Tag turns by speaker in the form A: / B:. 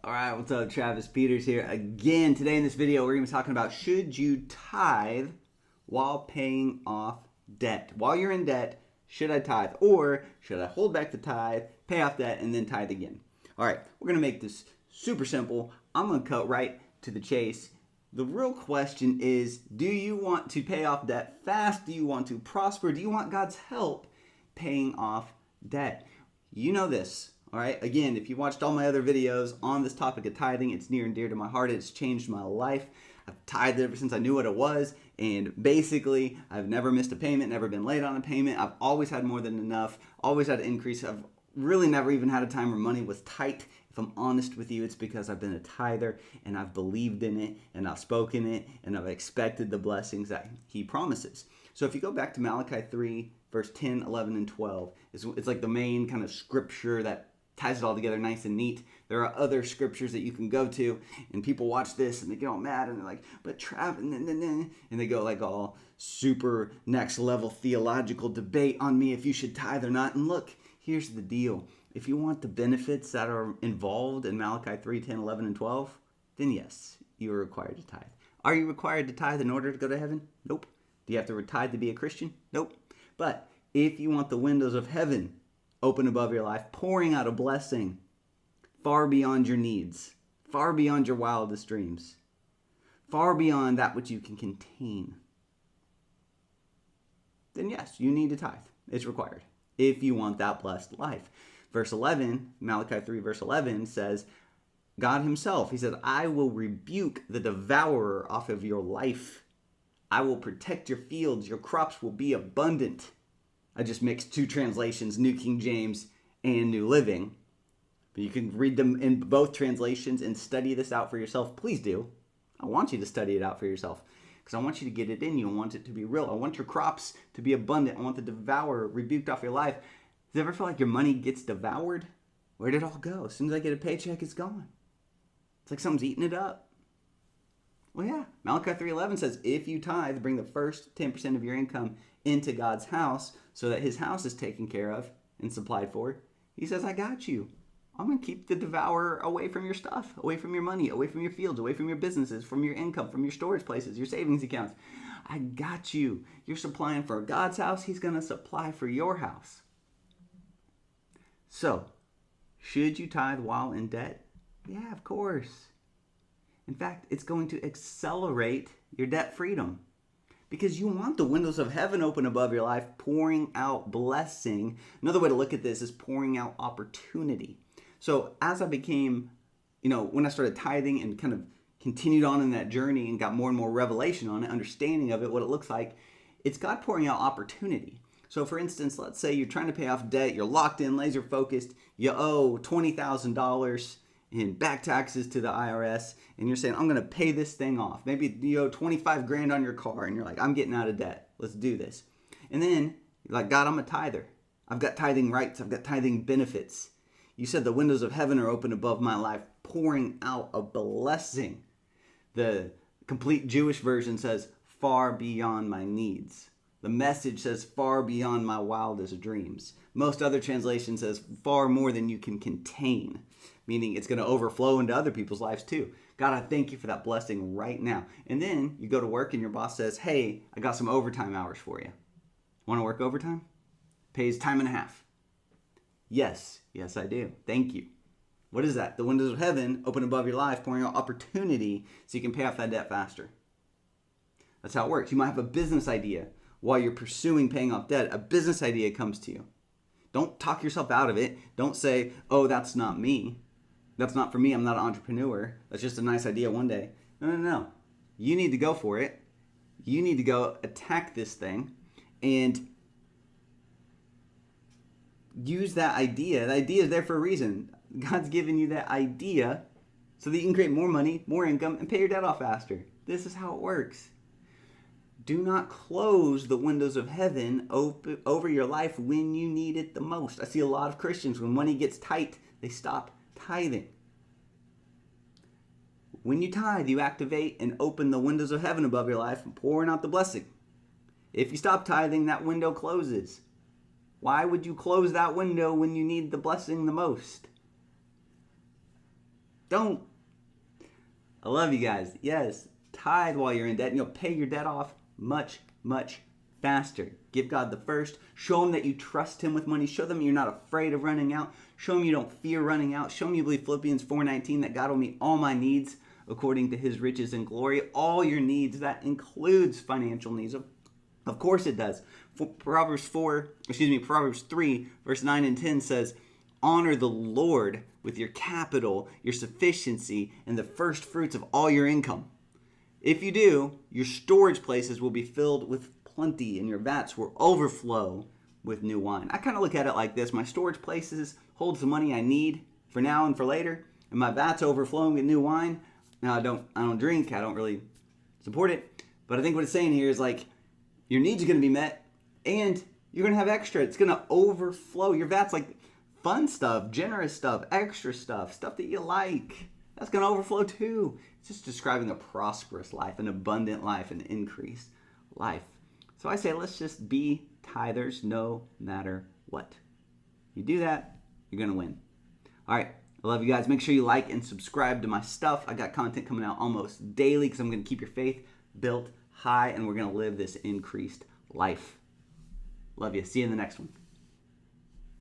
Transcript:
A: All right, what's up? Travis Peters here again. Today in this video, we're going to be talking about should you tithe while paying off debt? While you're in debt, should I tithe? Or should I hold back the tithe, pay off debt, and then tithe again? All right, we're going to make this super simple. I'm going to cut right to the chase. The real question is, do you want to pay off debt fast? Do you want to prosper? Do you want God's help paying off debt? You know this. All right, again, if you watched all my other videos on this topic of tithing, it's near and dear to my heart. It's changed my life. I've tithed ever since I knew what it was, and basically, I've never missed a payment, never been late on a payment. I've always had more than enough, always had an increase. I've really never even had a time where money was tight. If I'm honest with you, it's because I've been a tither, and I've believed in it, and I've spoken it, and I've expected the blessings that He promises. So if you go back to Malachi 3, verse 10, 11, and 12, it's like the main kind of scripture that ties it all together nice and neat. There are other scriptures that you can go to, and people watch this and they get all mad and they're like, but Trav, and they go like all super next level theological debate on me if you should tithe or not. And look, here's the deal. If you want the benefits that are involved in Malachi 3, 10, 11, and 12, then yes, you are required to tithe. Are you required to tithe in order to go to heaven? Nope. Do you have to tithe to be a Christian? Nope. But if you want the windows of heaven open above your life, pouring out a blessing far beyond your needs, far beyond your wildest dreams, far beyond that which you can contain, then yes, you need to tithe. It's required if you want that blessed life. Verse 11, Malachi 3 verse 11 says, God himself, he said, I will rebuke the devourer off of your life. I will protect your fields. Your crops will be abundant. I just mixed two translations, New King James and New Living. But you can read them in both translations and study this out for yourself. Please do. I want you to study it out for yourself because I want you to get it in you. I want it to be real. I want your crops to be abundant. I want the devourer rebuked off your life. Does it ever feel like your money gets devoured? Where did it all go? As soon as I get a paycheck, it's gone. It's like something's eating it up. Well, yeah. Malachi 3:11 says, if you tithe, bring the first 10% of your income into God's house so that his house is taken care of and supplied for. He says, I got you. I'm going to keep the devourer away from your stuff, away from your money, away from your fields, away from your businesses, from your income, from your storage places, your savings accounts. I got you. You're supplying for God's house. He's going to supply for your house. So, should you tithe while in debt? Yeah, of course. In fact, it's going to accelerate your debt freedom because you want the windows of heaven open above your life, pouring out blessing. Another way to look at this is pouring out opportunity. So as I became, when I started tithing and kind of continued on in that journey and got more and more revelation on it, understanding of it, what it looks like, it's God pouring out opportunity. So for instance, let's say you're trying to pay off debt, you're locked in, laser focused, you owe $20,000 in back taxes to the IRS, and you're saying, I'm going to pay this thing off. Maybe you owe 25 grand on your car, and you're like, I'm getting out of debt. Let's do this. And then you're like, God, I'm a tither. I've got tithing rights. I've got tithing benefits. You said the windows of heaven are open above my life, pouring out a blessing. The complete Jewish version says, far beyond my needs. The Message says, far beyond my wildest dreams. Most other translations says, far more than you can contain, meaning it's going to overflow into other people's lives too. God, I thank you for that blessing right now. And then you go to work and your boss says, hey, I got some overtime hours for you. Want to work overtime? Pays time and a half. Yes, I do. Thank you. What is that? The windows of heaven open above your life, pouring out opportunity so you can pay off that debt faster. That's how it works. You might have a business idea while you're pursuing paying off debt. A business idea comes to you. Don't talk yourself out of it. Don't say, oh, that's not me. That's not for me. I'm not an entrepreneur. That's just a nice idea one day. No. You need to go for it. You need to go attack this thing and use that idea. The idea is there for a reason. God's given you that idea so that you can create more money, more income, and pay your debt off faster. This is how it works. Do not close the windows of heaven over your life when you need it the most. I see a lot of Christians, when money gets tight, they stop tithing. When you tithe, you activate and open the windows of heaven above your life and pouring out the blessing. If you stop tithing, that window closes. Why would you close that window when you need the blessing the most? Don't. I love you guys. Yes, tithe while you're in debt, and you'll pay your debt off much, much faster. Give God the first. Show him that you trust him with money. Show them you're not afraid of running out. Show him you don't fear running out. Show him you believe Philippians 4:19, that God will meet all my needs according to his riches and glory. All your needs. That includes financial needs. Of course it does. Proverbs 3, verse 9 and 10 says, honor the Lord with your capital, your sufficiency, and the first fruits of all your income. If you do, your storage places will be filled with plenty, and your vats will overflow with new wine. I kind of look at it like this. My storage places holds the money I need for now and for later, and my vats overflowing with new wine. Now I don't drink, I don't really support it, but I think what it's saying here is like your needs are going to be met, and you're going to have extra. It's going to overflow. Your vat's like fun stuff, generous stuff, extra stuff that you like. That's going to overflow too. It's just describing a prosperous life, an abundant life, an increased life. So I say let's just be tithers no matter what. You do that, you're going to win. All right. I love you guys. Make sure you like and subscribe to my stuff. I got content coming out almost daily because I'm going to keep your faith built high, and we're going to live this increased life. Love you. See you in the next one.